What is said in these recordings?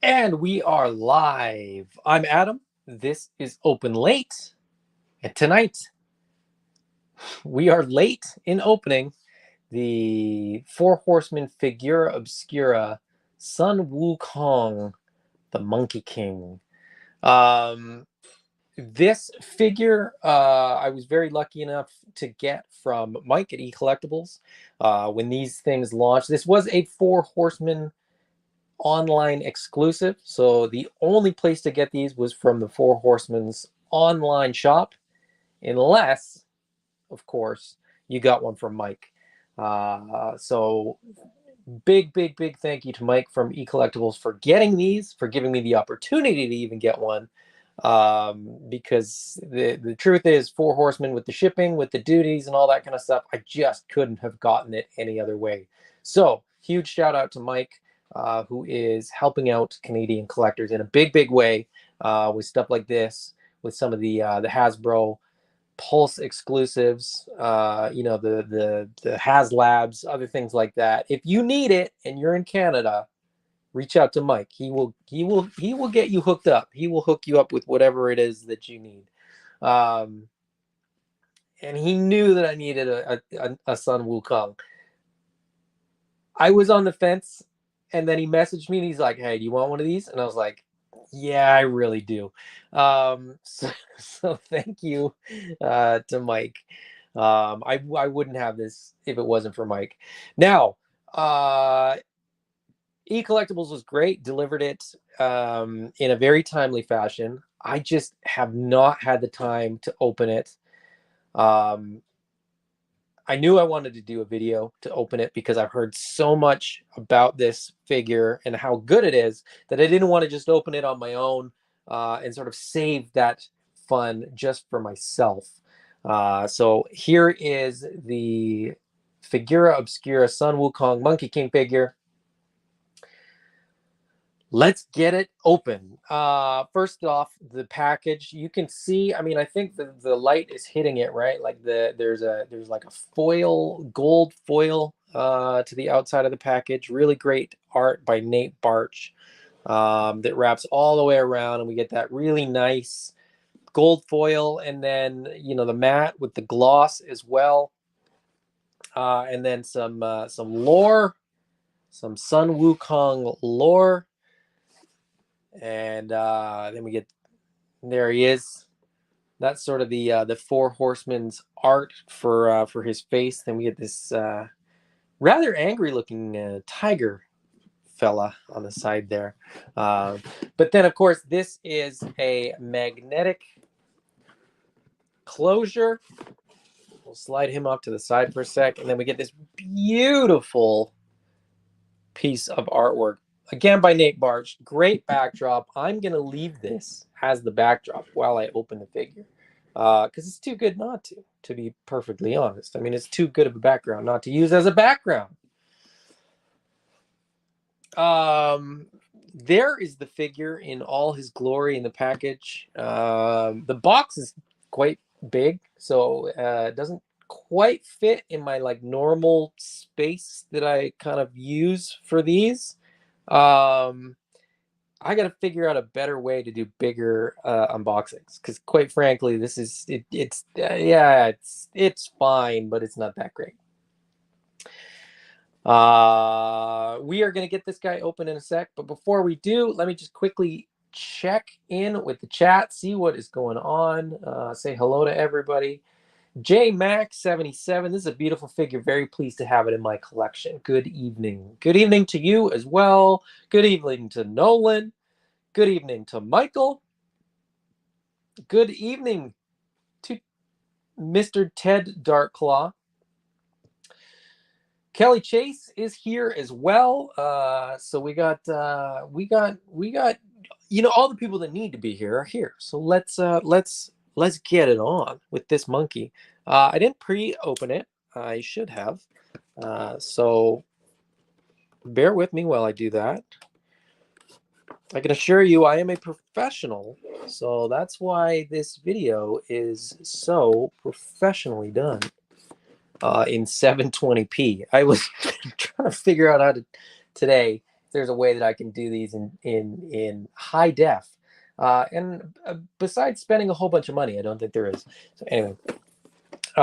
And we are live. I'm Adam. This is Open Late. And tonight, we are late in opening the Four Horsemen Figura Obscura Sun Wukong, the Monkey King. This figure, I was very lucky enough to get from Mike at eCollectibles when these things launched. This was a Four Horsemen online exclusive, so the only place to get these was from the Four Horsemen's online shop, unless, of course, you got one from Mike. So big thank you to Mike from eCollectibles for getting these, for giving me the opportunity to even get one. Because the truth is, Four Horsemen, with the shipping, with the duties and all that kind of stuff, I just couldn't have gotten it any other way. So huge shout out to Mike, who is helping out Canadian collectors in a big way with stuff like this, with some of the Hasbro Pulse exclusives, the HasLabs, other things like that. If you need it and you're in Canada, reach out to Mike. He will get you hooked up. He will hook you up with whatever it is that you need. And he knew that I needed a Sun Wukong. I was on the fence, and then he messaged me and he's like, "Hey, do you want one of these?" And I was like, "Yeah, I really do." So thank you to Mike. I wouldn't have this if it wasn't for Mike. Now, eCollectibles was great, delivered it in a very timely fashion. I just have not had the time to open it. I knew I wanted to do a video to open it because I've heard so much about this figure and how good it is that I didn't want to just open it on my own and sort of save that fun just for myself. So here is the Figura Obscura Sun Wukong Monkey King figure. Let's get it open. First off, the package, you can see, I mean, I think the light is hitting it, right? Like there's like a foil, gold foil to the outside of the package. Really great art by Nate Barch that wraps all the way around, and we get that really nice gold foil, and then, the matte with the gloss as well. And then some lore, some Sun Wukong lore. And then we get, there he is. That's sort of the Four Horsemen's art for his face. Then we get this rather angry looking tiger fella on the side there. But then, of course, this is a magnetic closure. We'll slide him off to the side for a sec, and then we get this beautiful piece of artwork, again by Nate Barch. Great backdrop. I'm going to leave this as the backdrop while I open the figure because it's too good not to be perfectly honest. I mean, it's too good of a background not to use as a background. There is the figure in all his glory in the package. The box is quite big, so it doesn't quite fit in my like normal space that I kind of use for these. I got to figure out a better way to do bigger unboxings because, quite frankly, this is it's fine, but it's not that great. We are going to get this guy open in a sec, but before we do, let me just quickly check in with the chat, see what is going on. Say hello to everybody. JMax77, this is a beautiful figure. Very pleased to have it in my collection. Good evening. Good evening to you as well. Good evening to Nolan. Good evening to Michael. Good evening to Mr. Ted Darkclaw. Kelly Chase is here as well. So we got all the people that need to be here are here. So let's get it on with this monkey. I didn't pre-open it. I should have. So bear with me while I do that. I can assure you I am a professional, so that's why this video is so professionally done in 720p. I was trying to figure out how to today there's a way that I can do these in high def. And besides spending a whole bunch of money, I don't think there is. So anyway,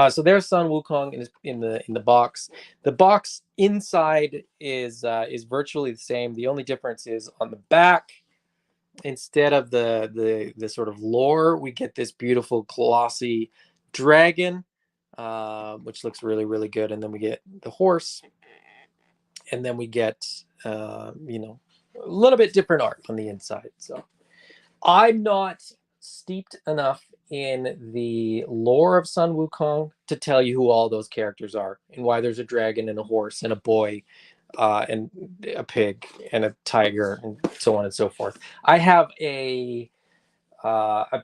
so there's Sun Wukong in the box. The box inside is virtually the same. The only difference is on the back, instead of the sort of lore, we get this beautiful glossy dragon, which looks really, really good. And then we get the horse, and then we get you know, a little bit different art on the inside. So I'm not steeped enough in the lore of Sun Wukong to tell you who all those characters are and why there's a dragon and a horse and a boy and a pig and a tiger and so on and so forth. I have a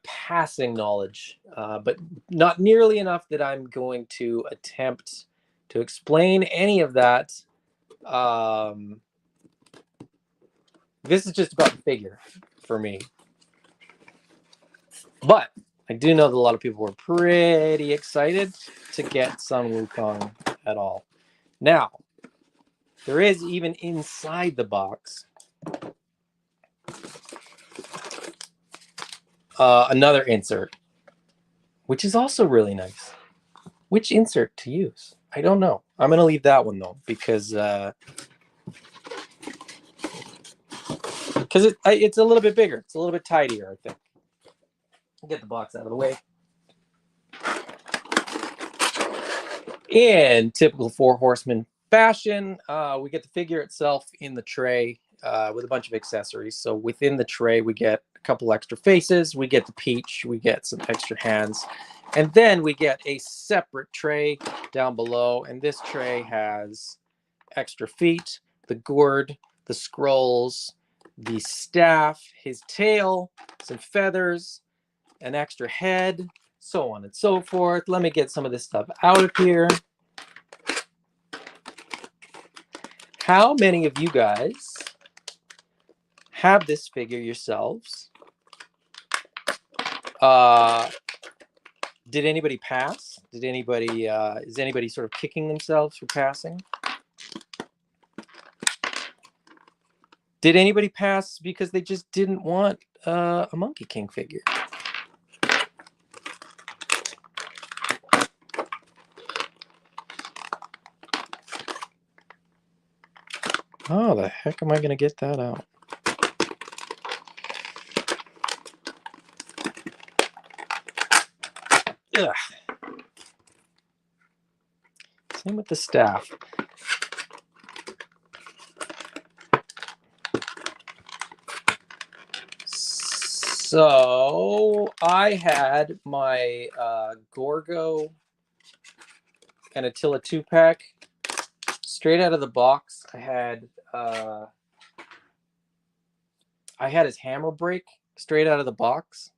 passing knowledge, but not nearly enough that I'm going to attempt to explain any of that. This is just about the figure for me. But I do know that a lot of people were pretty excited to get Sun Wukong at all. Now, there is, even inside the box, another insert, which is also really nice. Which insert to use? I don't know. I'm going to leave that one, though, because it's a little bit bigger. It's a little bit tidier, I think. Get the box out of the way. In typical Four Horsemen fashion, we get the figure itself in the tray with a bunch of accessories. So within the tray, we get a couple extra faces, we get the peach, we get some extra hands, and then we get a separate tray down below. And this tray has extra feet, the gourd, the scrolls, the staff, his tail, some feathers, an extra head, so on and so forth. Let me get some of this stuff out of here. How many of you guys have this figure yourselves? Did anybody pass? Did anybody, is anybody sort of kicking themselves for passing? Did anybody pass because they just didn't want a Monkey King figure? How the heck am I going to get that out? Ugh. Same with the staff. So I had my Gorgo and Attila 2-pack straight out of the box. I had his hammer break straight out of the box.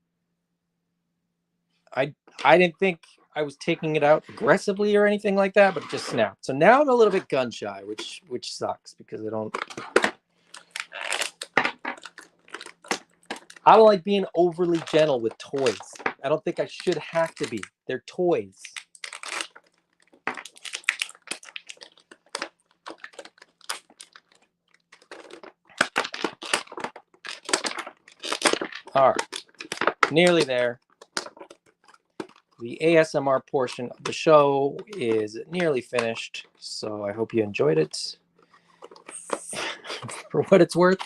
I didn't think I was taking it out aggressively or anything like that, but it just snapped. So now I'm a little bit gun shy, which sucks because I don't like being overly gentle with toys. I don't think I should have to be. They're toys. All right, nearly there. The ASMR portion of the show is nearly finished, so I hope you enjoyed it. For what it's worth.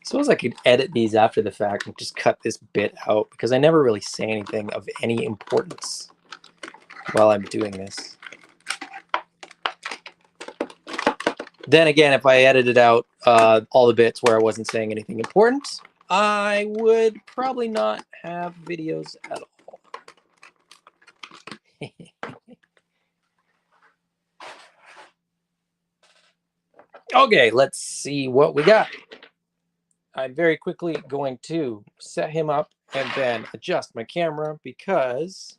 Suppose I could edit these after the fact and just cut this bit out, because I never really say anything of any importance while I'm doing this. Then again, if I edited out all the bits where I wasn't saying anything important, I would probably not have videos at all. Okay, let's see what we got. I'm very quickly going to set him up and then adjust my camera because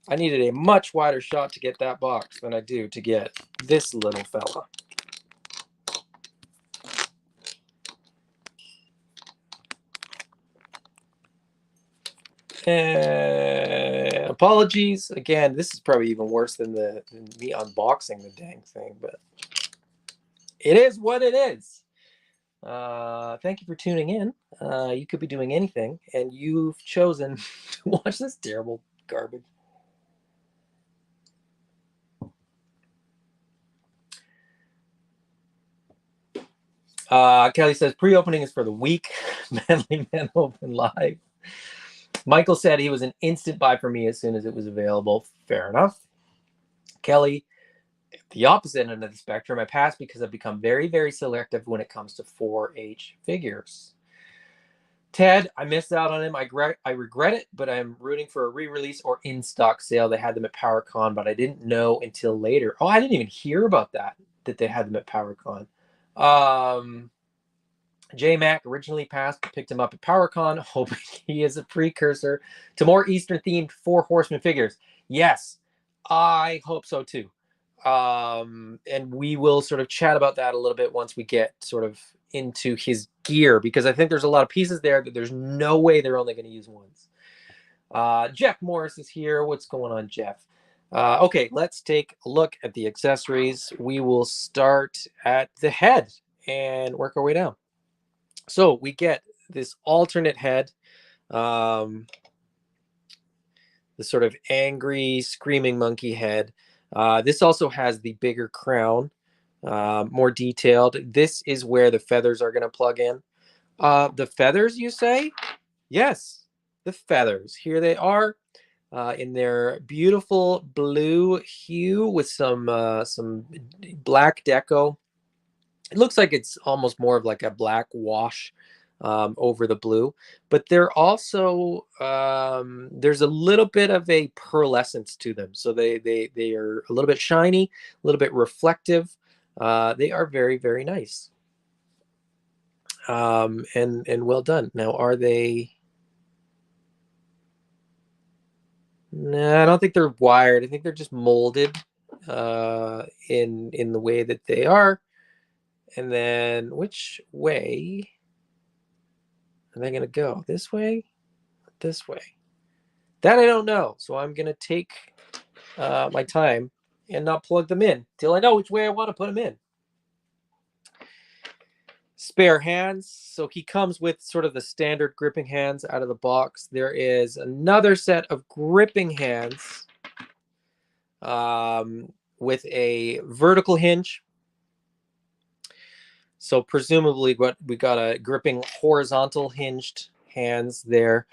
I needed a much wider shot to get that box than I do to get this little fella. Apologies. Again, this is probably even worse than me unboxing the dang thing, but it is what it is. Thank you for tuning in. You could be doing anything, and you've chosen to watch this terrible garbage. Kelly says pre-opening is for the weak. Manly Men Open Live. Michael said he was an instant buy for me as soon as it was available. Fair enough. Kelly, the opposite end of the spectrum. I pass because I've become very, very selective when it comes to 4H figures. Ted, I missed out on him. I regret it, but I'm rooting for a re-release or in-stock sale. They had them at PowerCon, but I didn't know until later. Oh, I didn't even hear about that they had them at PowerCon. J-Mac originally passed, picked him up at PowerCon, hoping he is a precursor to more Eastern-themed Four Horsemen figures. Yes, I hope so too. And we will sort of chat about that a little bit once we get sort of into his gear, because I think there's a lot of pieces there that there's no way they're only going to use once. Jeff Morris is here. What's going on, Jeff? Okay, let's take a look at the accessories. We will start at the head and work our way down. So we get this alternate head, the sort of angry, screaming monkey head. This also has the bigger crown, more detailed. This is where the feathers are going to plug in. The feathers, you say? Yes, the feathers. Here they are in their beautiful blue hue with some black deco. It looks like it's almost more of like a black wash over the blue, but they're also there's a little bit of a pearlescence to them, so they are a little bit shiny, a little bit reflective. They are very, very nice, and well done. Now, are they? No, I don't think they're wired. I think they're just molded in the way that they are. And then which way are they going to go? This way? This way? That I don't know. So I'm going to take my time and not plug them in till I know which way I want to put them in. Spare hands. So he comes with sort of the standard gripping hands out of the box. There is another set of gripping hands with a vertical hinge. So presumably what we got a gripping horizontal hinged hands there.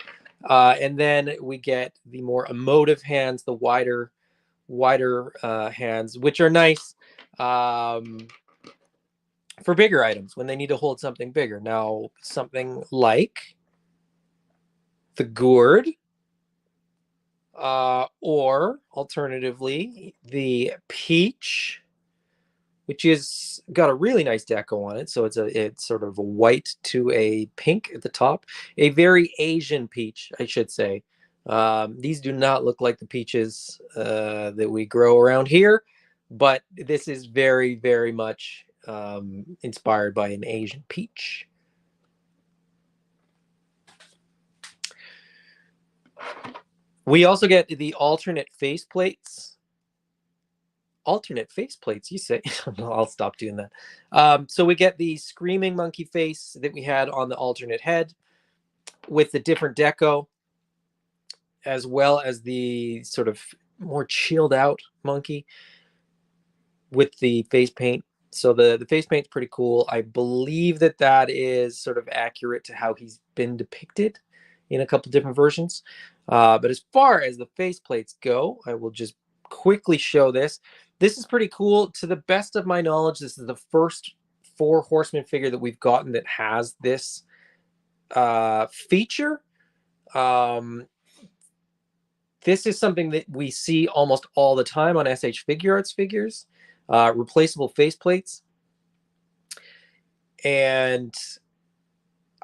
And then we get the more emotive hands, the wider hands, which are nice for bigger items when they need to hold something bigger. Now, something like the gourd, or alternatively, the peach, which is got a really nice deco on it. So it's sort of a white to a pink at the top, a very Asian peach, I should say. These do not look like the peaches that we grow around here, but this is very, very much inspired by an Asian peach. We also get the alternate faceplates. Alternate faceplates, you say? I'll stop doing that. So we get the screaming monkey face that we had on the alternate head with the different deco, as well as the sort of more chilled out monkey with the face paint. So the face paint's pretty cool. I believe that is sort of accurate to how he's been depicted in a couple different versions. But as far as the faceplates go, I will just quickly show this. This is pretty cool. To the best of my knowledge, this is the first Four Horsemen figure that we've gotten that has this feature. This is something that we see almost all the time on SH Figuarts figures, replaceable faceplates. And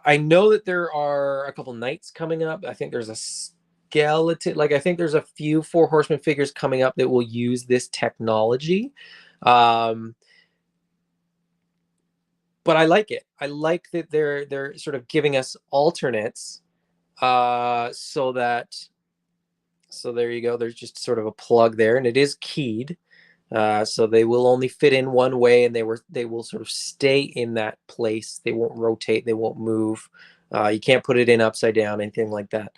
I know that there are a couple knights coming up. I think there's a skeleton, I think there's a few Four Horsemen figures coming up that will use this technology. But I like it. I like that they're sort of giving us alternates so that So there you go. There's just sort of a plug there, and it is keyed. So they will only fit in one way, and they will sort of stay in that place. They won't rotate. They won't move. You can't put it in upside down, anything like that.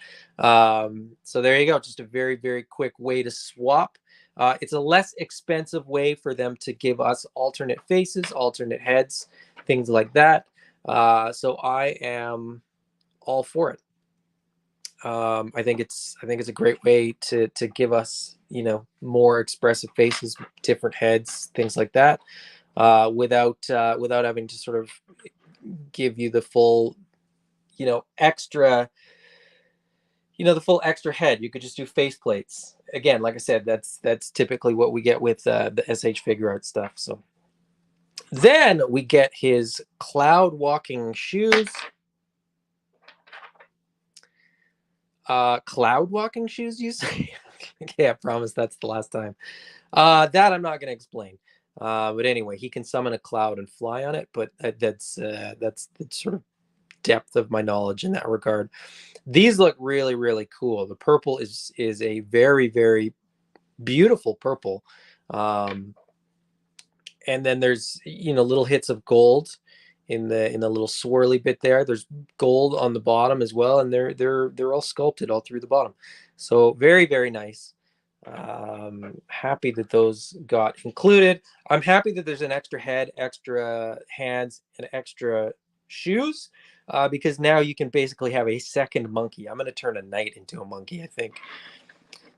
So there you go. Just a very, very quick way to swap. It's a less expensive way for them to give us alternate faces, alternate heads, things like that. So I am all for it. I think it's a great way to give us, you know, more expressive faces, different heads, things like that, without having to sort of give you the full, you know, extra, the full extra head. You could just do face plates. Again, like I said, that's typically what we get with the SH figure art stuff. So then we get his cloud walking shoes. Cloud walking shoes, you say? Okay, I promise that's the last time. That I'm not going to explain. But anyway, he can summon a cloud and fly on it. But that's the sort of depth of my knowledge in that regard. These look really, really cool. The purple is a very, very beautiful purple. And then there's, you know, little hits of gold in the little swirly bit there. There's gold on the bottom as well, and they're all sculpted all through the bottom. So very, very nice. Happy that those got included. I'm happy that there's an extra head, extra hands, and extra shoes, because now you can basically have a second monkey. I'm going to turn a knight into a monkey, I think.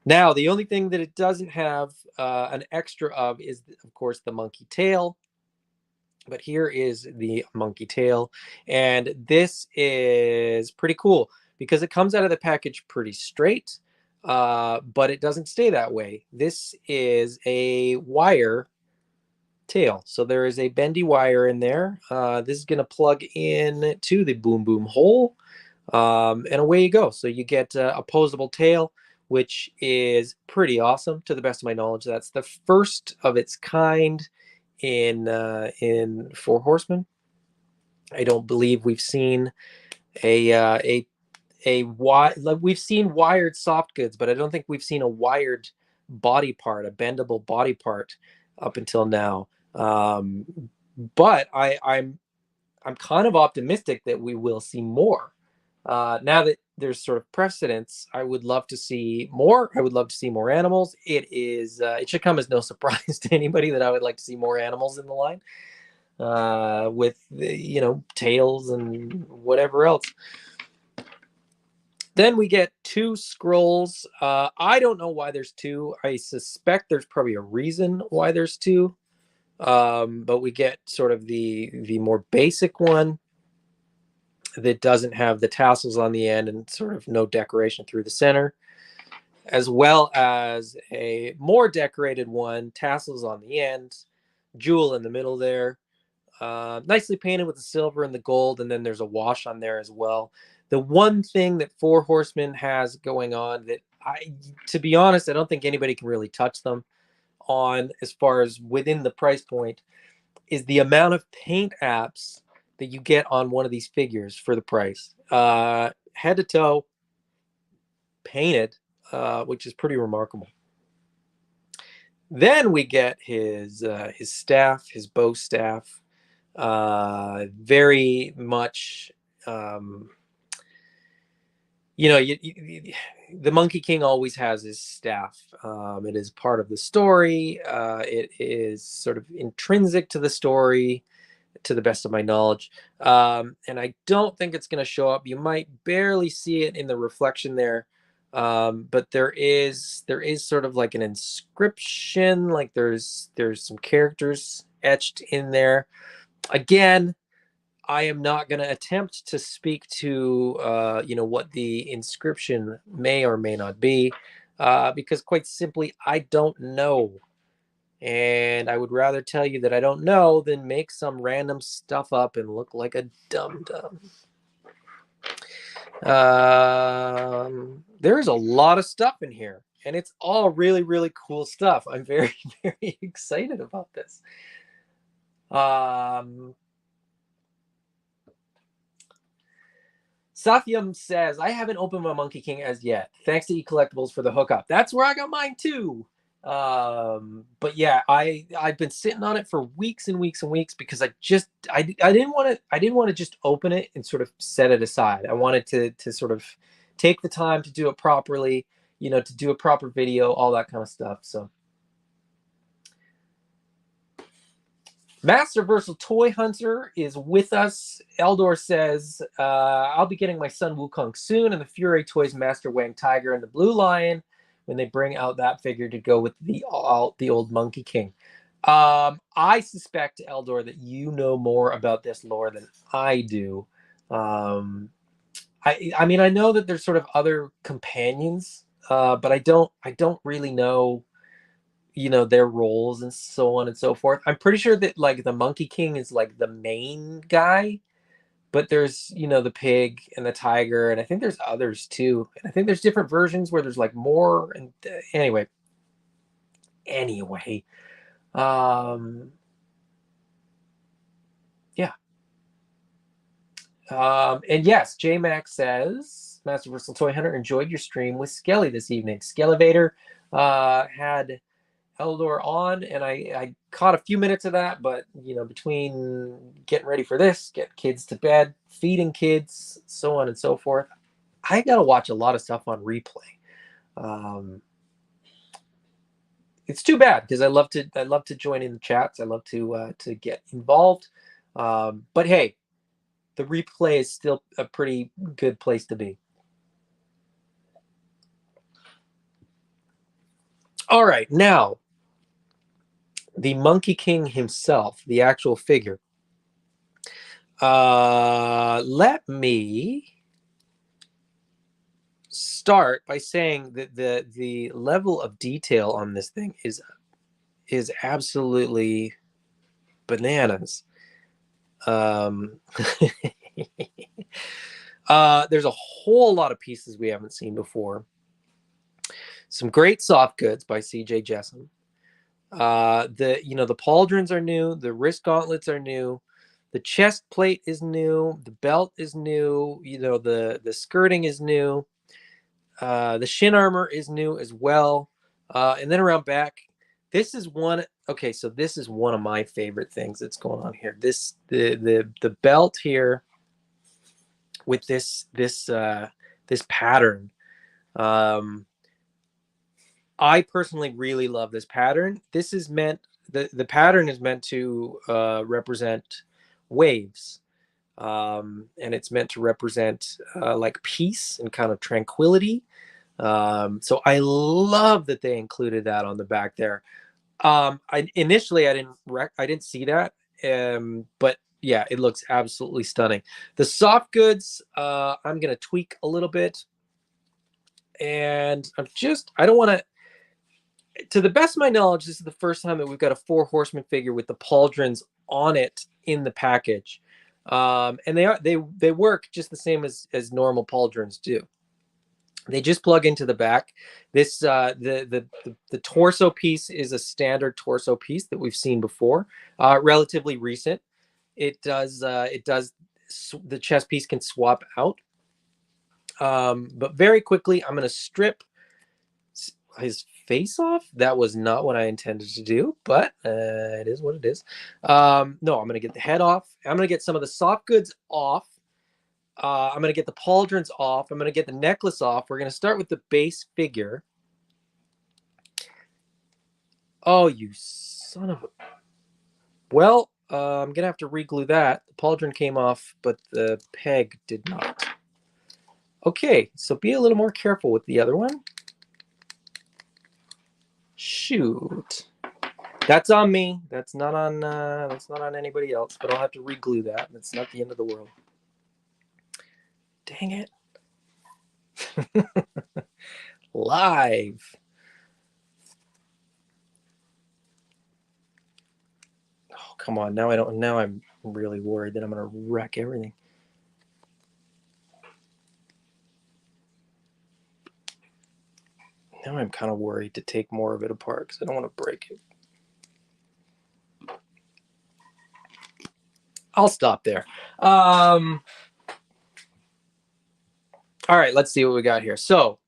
Now, the only thing that it doesn't have an extra of is, of course, the monkey tail. But here is the monkey tail. And this is pretty cool because it comes out of the package pretty straight, but it doesn't stay that way. This is a wire tail. So there is a bendy wire in there. This is going to plug in to the boom boom hole. And away you go. So you get a opposable tail, which is pretty awesome. To the best of my knowledge, that's the first of its kind in Four Horsemen. I don't believe we've seen like we've seen wired soft goods, but I don't think we've seen a wired body part, a bendable body part, up until now. But I'm kind of optimistic that we will see more. Now that there's sort of precedence, I would love to see more. I would love to see more animals. It should come as no surprise to anybody that I would like to see more animals in the line, with, you know, tails and whatever else. Then we get two scrolls. I don't know why there's two. I suspect there's probably a reason why there's two. But we get sort of the more basic one that doesn't have the tassels on the end and sort of no decoration through the center, as well as a more decorated one, tassels on the end, jewel in the middle there, nicely painted with the silver and the gold, and then there's a wash on there as well. The one thing that Four Horsemen has going on that to be honest, I don't think anybody can really touch them on as far as within the price point is the amount of paint apps that you get on one of these figures for the price. Head to toe painted, which is pretty remarkable. Then we get his staff, his bow staff, very much, you know, the Monkey King always has his staff. It is part of the story. It is sort of intrinsic to the story, to the best of my knowledge. And I don't think it's going to show up. You might barely see it in the reflection there. But there is sort of like an inscription, like there's some characters etched in there. Again, I am not going to attempt to speak to you know, what the inscription may or may not be, because quite simply I don't know. And I would rather tell you that I don't know than make some random stuff up and look like a dum-dum. There's a lot of stuff in here, and it's all really, really cool stuff. I'm very, very excited about this. Satyam says, I haven't opened my Monkey King as yet. Thanks to eCollectibles for the hookup. That's where I got mine too. But yeah, I've been sitting on it for weeks and weeks and weeks because I didn't want to just open it and sort of set it aside. I wanted to sort of take the time to do it properly, you know, to do a proper video, all that kind of stuff. So Master Versal Toy Hunter is with us. Eldor says, I'll be getting my son Wukong soon, and the Fury Toys Master Wang Tiger and the Blue Lion when they bring out that figure to go with the old Monkey King. I suspect, Eldor, that you know more about this lore than I do. I mean, I know that there's sort of other companions, but I don't really know, you know, their roles and so on and so forth. I'm pretty sure that like the Monkey King is like the main guy, but there's, you know, the pig and the tiger, and I think there's others too. And I think there's different versions where there's like more. And anyway, um, yeah. And yes, J Max says, Master Versal Toy Hunter enjoyed your stream with Skelly this evening. Skelevator had Eldor on, and I caught a few minutes of that, but you know, between getting ready for this, get kids to bed, feeding kids, so on and so forth, I got to watch a lot of stuff on replay. It's too bad because I love to join in the chats. I love to get involved. But hey, the replay is still a pretty good place to be. All right, now the Monkey King himself, the actual figure. Let me start by saying that the level of detail on this thing is absolutely bananas. There's a whole lot of pieces we haven't seen before. Some great soft goods by CJ Jessom. The pauldrons are new, the wrist gauntlets are new, the chest plate is new, the belt is new, you know, the skirting is new, the shin armor is new as well. And then around back, this is one. Okay, so this is one of my favorite things that's going on here. The belt here with this pattern. I personally really love this pattern. This is meant, the pattern is meant to represent waves. And it's meant to represent like peace and kind of tranquility. So I love that they included that on the back there. I didn't see that, but yeah, it looks absolutely stunning. The soft goods, I'm gonna tweak a little bit, and I don't want to. To the best of my knowledge, this is the first time that we've got a Four Horsemen figure with the pauldrons on it in the package, and they work just the same as normal pauldrons do. They just plug into the back. This the torso piece is a standard torso piece that we've seen before, relatively recent. The chest piece can swap out, but very quickly I'm going to strip his face off. That was not what I intended to do, but it is what it is. No, I'm going to get the head off. I'm going to get some of the soft goods off. I'm going to get the pauldrons off. I'm going to get the necklace off. We're going to start with the base figure. Oh, you son of a... Well, I'm going to have to re-glue that. The pauldron came off, but the peg did not. Okay, so be a little more careful with the other one. Shoot. That's on me. That's not on anybody else, but I'll have to re-glue that. That's not the end of the world. Dang it. Live. Oh, come on. Now I'm really worried that I'm going to wreck everything. Now I'm kind of worried to take more of it apart because I don't want to break it. I'll stop there. All right, let's see what we got here. So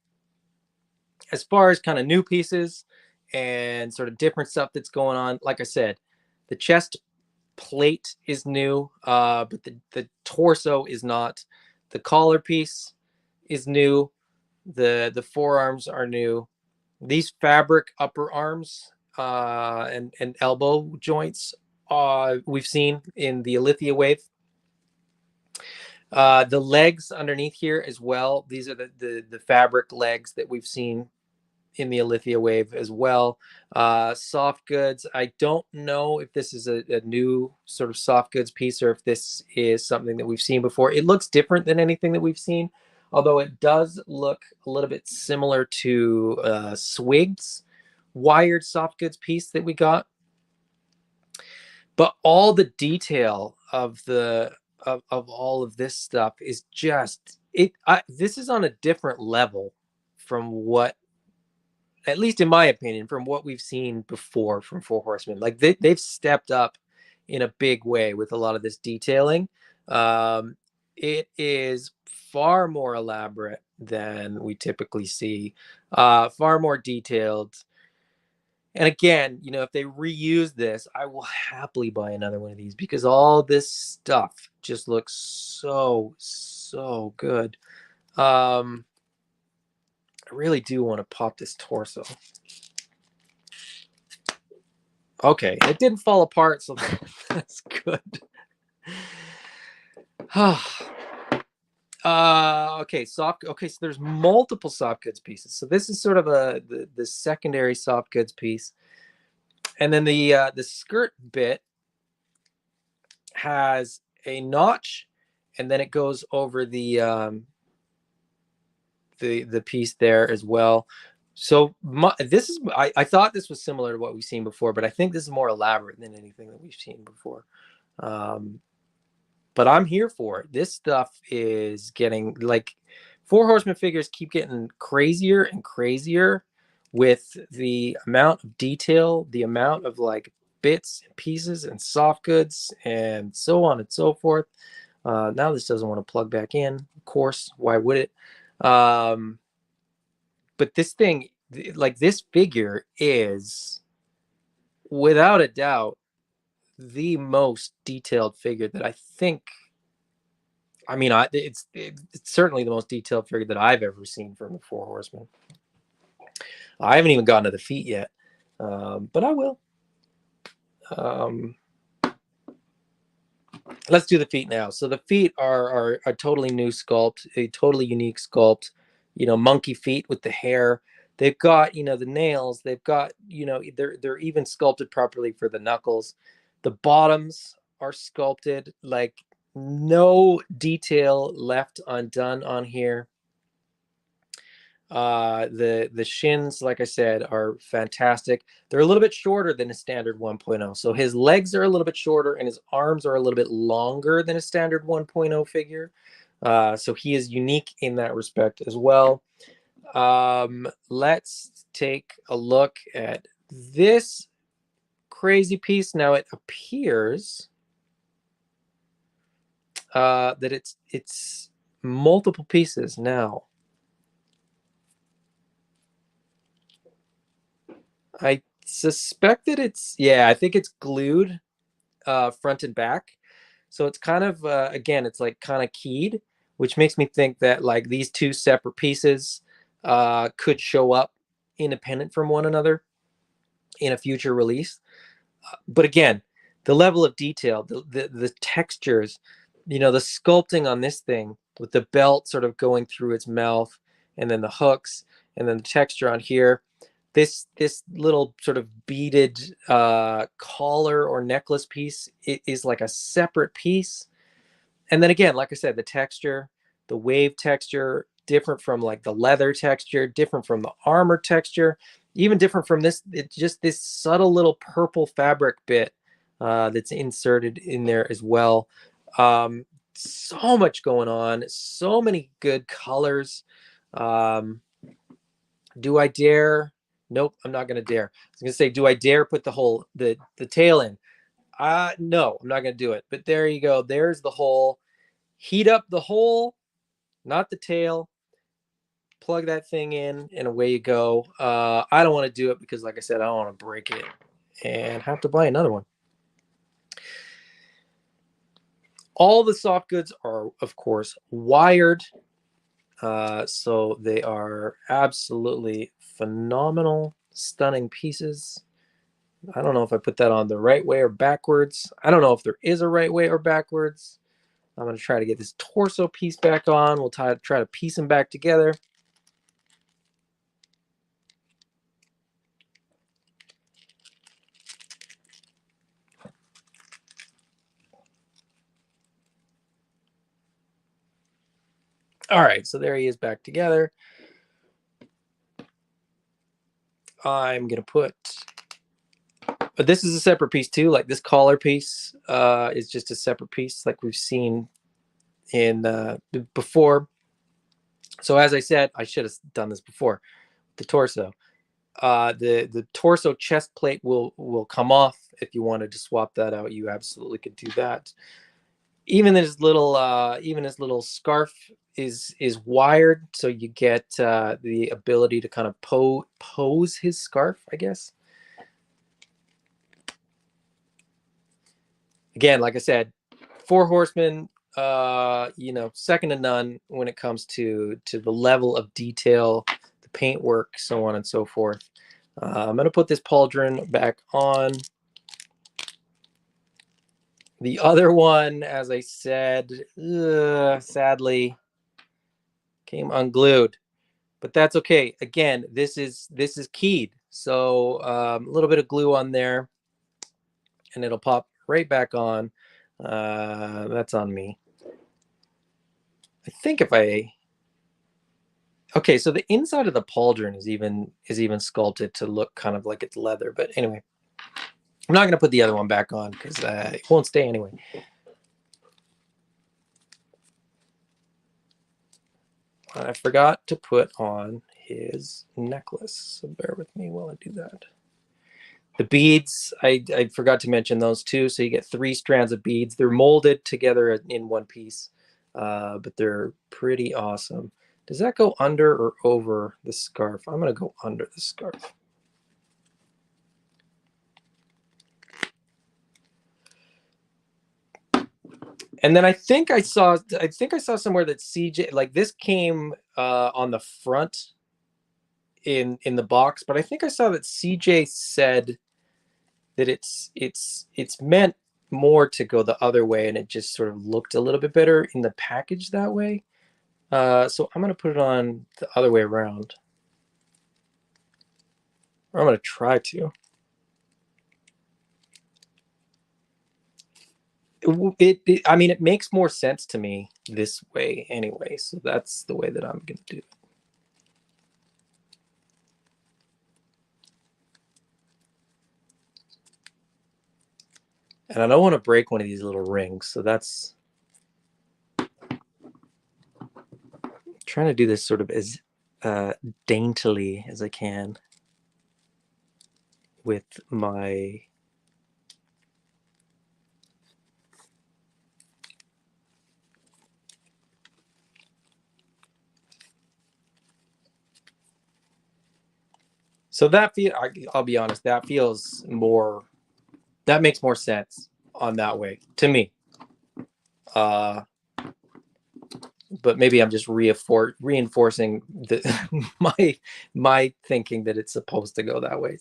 as far as kind of new pieces and sort of different stuff that's going on, like I said, the chest plate is new, but the torso is not. The collar piece is new. The forearms are new. These fabric upper arms and elbow joints we've seen in the Alithia wave. The legs underneath here as well. These are the fabric legs that we've seen in the Alithia wave as well. Soft goods. I don't know if this is a new sort of soft goods piece or if this is something that we've seen before. It looks different than anything that we've seen, although it does look a little bit similar to Swig's wired soft goods piece that we got. But all the detail of the of all of this stuff is just it. This is on a different level from what, at least in my opinion, from what we've seen before from Four Horsemen. Like they've stepped up in a big way with a lot of this detailing. It is far more elaborate than we typically see, far more detailed. And again, you know, if they reuse this, I will happily buy another one of these because all this stuff just looks so good. I really do want to pop this torso. Okay, it didn't fall apart, so that's good. Okay, soft. Okay, so there's multiple soft goods pieces. So this is sort of the secondary soft goods piece, and then the skirt bit has a notch, and then it goes over the piece there as well. So this is I thought this was similar to what we've seen before, but I think this is more elaborate than anything that we've seen before. But I'm here for it. This stuff is getting like Four Horsemen figures keep getting crazier and crazier with the amount of detail, the amount of like bits and pieces and soft goods and so on and so forth. Now this doesn't want to plug back in, of course. Why would it? But this thing, like this figure, is without a doubt the most detailed figure that I think. I mean, it's certainly the most detailed figure that I've ever seen from the Four Horsemen. I haven't even gotten to the feet yet, but I will. Let's do the feet now. So the feet are a totally new sculpt, a totally unique sculpt. You know, monkey feet with the hair. They've got, you know, the nails. They've got, you know, they're even sculpted properly for the knuckles. The bottoms are sculpted like no detail left undone on here. The shins, like I said, are fantastic. They're a little bit shorter than a standard 1.0. So his legs are a little bit shorter and his arms are a little bit longer than a standard 1.0 figure. So he is unique in that respect as well. Let's take a look at this crazy piece. Now it appears that it's multiple pieces now. I suspect that I think it's glued front and back. So it's kind of, again, it's like kind of keyed, which makes me think that like these two separate pieces could show up independent from one another in a future release. But again, the level of detail, the textures, you know, the sculpting on this thing with the belt sort of going through its mouth and then the hooks and then the texture on here. This little sort of beaded collar or necklace piece is like a separate piece. And then again, like I said, the texture, the wave texture, different from like the leather texture, different from the armor texture, even different from this. It's just this subtle little purple fabric bit that's inserted in there as well. So much going on, so many good colors. Do I dare? Nope, I'm not gonna dare. I was gonna say, do I dare put the tail in? No, I'm not gonna do it. But there you go. There's the hole. Heat up the hole, not the tail. plug that thing in, and away you go. I don't want to do it because, like I said, I don't want to break it and have to buy another one. All the soft goods are, of course, wired. So they are absolutely phenomenal, stunning pieces. I don't know if I put that on the right way or backwards. I don't know if there is a right way or backwards. I'm going to try to get this torso piece back on. We'll try to piece them back together. All right, so there he is back together. I'm going to put... But this is a separate piece too. Like this collar piece is just a separate piece like we've seen in before. So as I said, I should have done this before. The torso. The torso chest plate will come off. If you wanted to swap that out, you absolutely could do that. Even his little scarf is wired, so you get the ability to kind of pose his scarf, I guess. Again, like I said, Four Horsemen, second to none when it comes to the level of detail, the paintwork, so on and so forth. I'm going to put this pauldron back on. The other one, as I said, sadly came unglued, but that's okay. Again, this is keyed, so a little bit of glue on there, and it'll pop right back on. That's on me. I think if I... Okay, so the inside of the pauldron is even sculpted to look kind of like it's leather, but anyway, I'm not going to put the other one back on because it won't stay anyway. I forgot to put on his necklace, so bear with me while I do that. The beads, I forgot to mention those too. So you get 3 strands of beads. They're molded together in one piece, but they're pretty awesome. Does that go under or over the scarf? I'm going to go under the scarf. And then I think I saw somewhere that CJ, like this came on the front in the box, but I think I saw that CJ said that it's meant more to go the other way, and it just sort of looked a little bit better in the package that way. So I'm going to put it on the other way around. Or I'm going to try to. I mean, it makes more sense to me this way anyway, so that's the way that I'm going to do it. And I don't want to break one of these little rings, so that's... trying to do this sort of as daintily as I can with my... So that I'll be honest, that feels more... that makes more sense on that way to me. But maybe I'm just reinforcing my thinking that it's supposed to go that way.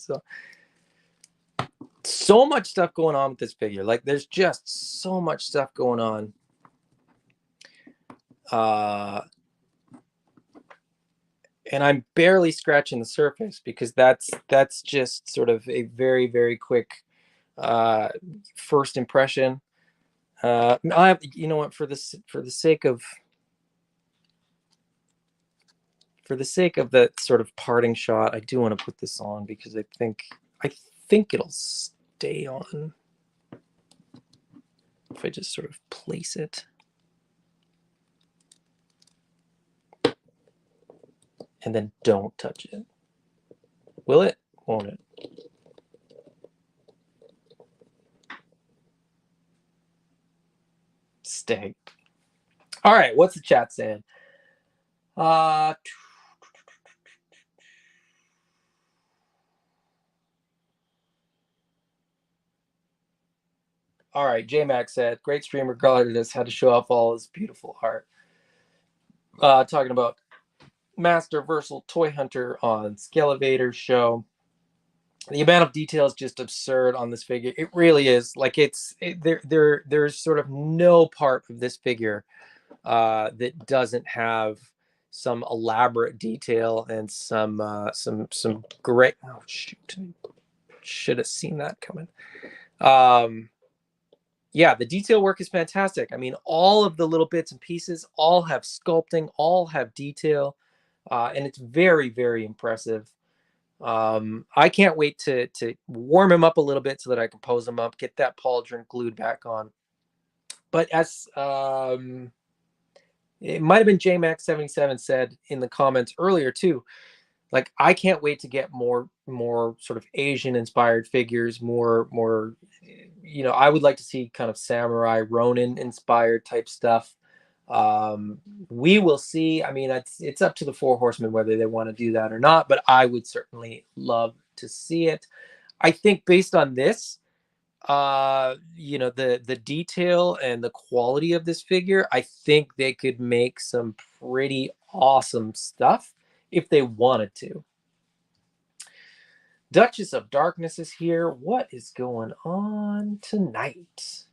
So much stuff going on with this figure. Like there's just so much stuff going on. And I'm barely scratching the surface because that's just sort of a very, very quick first impression. You know what, for the sake of that sort of parting shot, I do want to put this on because I think it'll stay on if I just sort of place it. And then don't touch it. Will it? Won't it? Stay. All right, what's the chat saying? All right, J-Mac said, great streamer regardless, had to show off all his beautiful art. Talking about Master Versal Toy Hunter on Scalevator's show. The amount of detail is just absurd on this figure. It really is. Like there's sort of no part of this figure that doesn't have some elaborate detail and some great. Oh shoot! Should have seen that coming. Yeah, the detail work is fantastic. I mean, all of the little bits and pieces all have sculpting, all have detail, and it's very, very impressive. I can't wait to warm him up a little bit so that I can pose him up, get that pauldron glued back on. But as it might have been JMax77 said in the comments earlier too, like I can't wait to get more sort of Asian inspired figures, more I would like to see kind of samurai Ronin inspired type stuff. We will see. I mean, it's up to the Four Horsemen whether they want to do that or not, but I would certainly love to see it. I think based on this, the detail and the quality of this figure, I think they could make some pretty awesome stuff if they wanted to. Duchess of Darkness is here. What is going on tonight?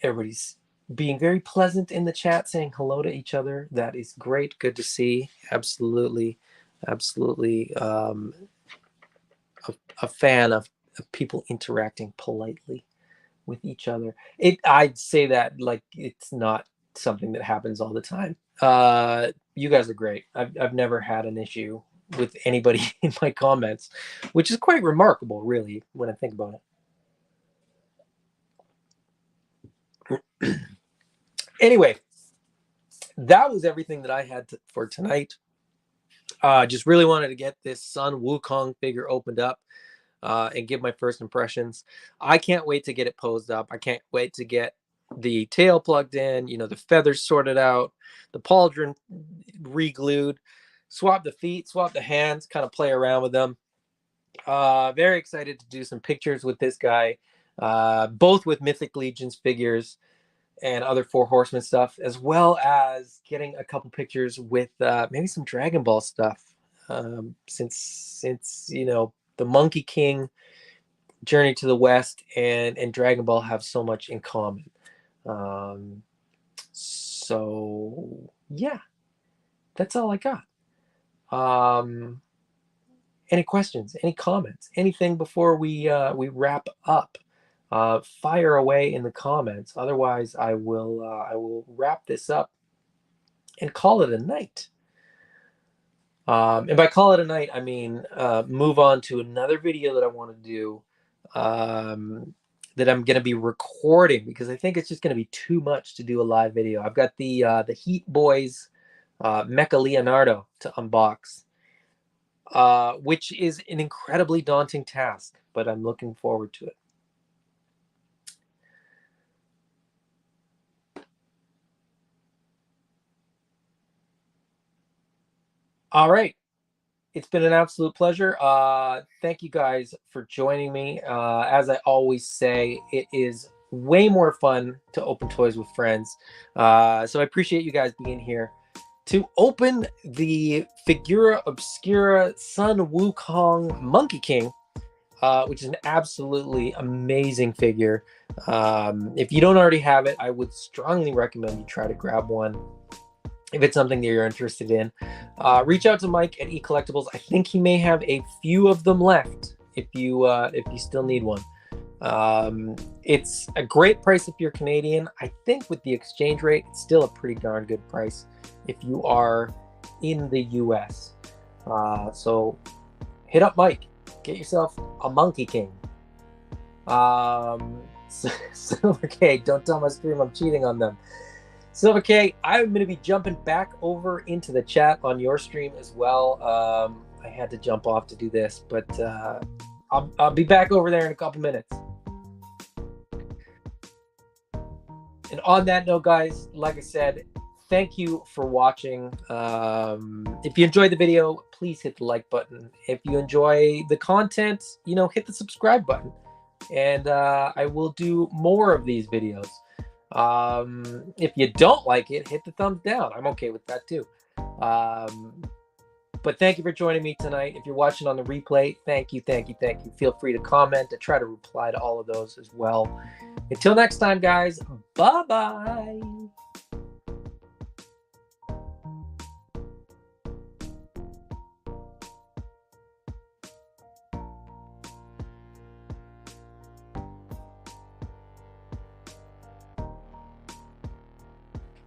Everybody's being very pleasant in the chat, saying hello to each other. That is great. Good to see. Absolutely. A fan of people interacting politely with each other. I'd say that like it's not something that happens all the time. You guys are great. I've never had an issue with anybody in my comments, which is quite remarkable, really, when I think about it. Anyway, that was everything that I had for tonight. Just really wanted to get this Sun Wukong figure opened up and give my first impressions. I can't wait to get it posed up. I can't wait to get the tail plugged in, the feathers sorted out, the pauldron re-glued, swap the feet, swap the hands, kind of play around with them. Very excited to do some pictures with this guy, both with Mythic Legions figures and other Four Horsemen stuff, as well as getting a couple pictures with maybe some Dragon Ball stuff. Since the Monkey King, Journey to the West, and Dragon Ball have so much in common. So yeah, that's all I got. Any questions, any comments, anything before we wrap up? Fire away in the comments. Otherwise, I will wrap this up and call it a night. And by call it a night, I mean move on to another video that I want to do that I'm going to be recording, because I think it's just going to be too much to do a live video. I've got the Heat Boys Mecha Leonardo to unbox, which is an incredibly daunting task, but I'm looking forward to it. All right. It's been an absolute pleasure. Thank you guys for joining me. As I always say, it is way more fun to open toys with friends. So I appreciate you guys being here to open the Figura Obscura Sun Wukong Monkey King, which is an absolutely amazing figure. If you don't already have it, I would strongly recommend you try to grab one. If it's something that you're interested in, reach out to Mike at eCollectibles. I think he may have a few of them left if you still need one. It's a great price if you're Canadian. I think with the exchange rate, it's still a pretty darn good price if you are in the US. So hit up Mike. Get yourself a Monkey King. Silver K, don't tell my stream I'm cheating on them. Silver K, I'm going to be jumping back over into the chat on your stream as well. I had to jump off to do this, but I'll be back over there in a couple minutes. And on that note, guys, like I said, thank you for watching. If you enjoyed the video, please hit the like button. If you enjoy the content, hit the subscribe button. And I will do more of these videos. If you don't like it, hit the thumbs down. I'm okay with that too. But thank you for joining me tonight. If you're watching on the replay, thank you. Feel free to comment. I try to reply to all of those as well. Until next time, guys. Bye-bye.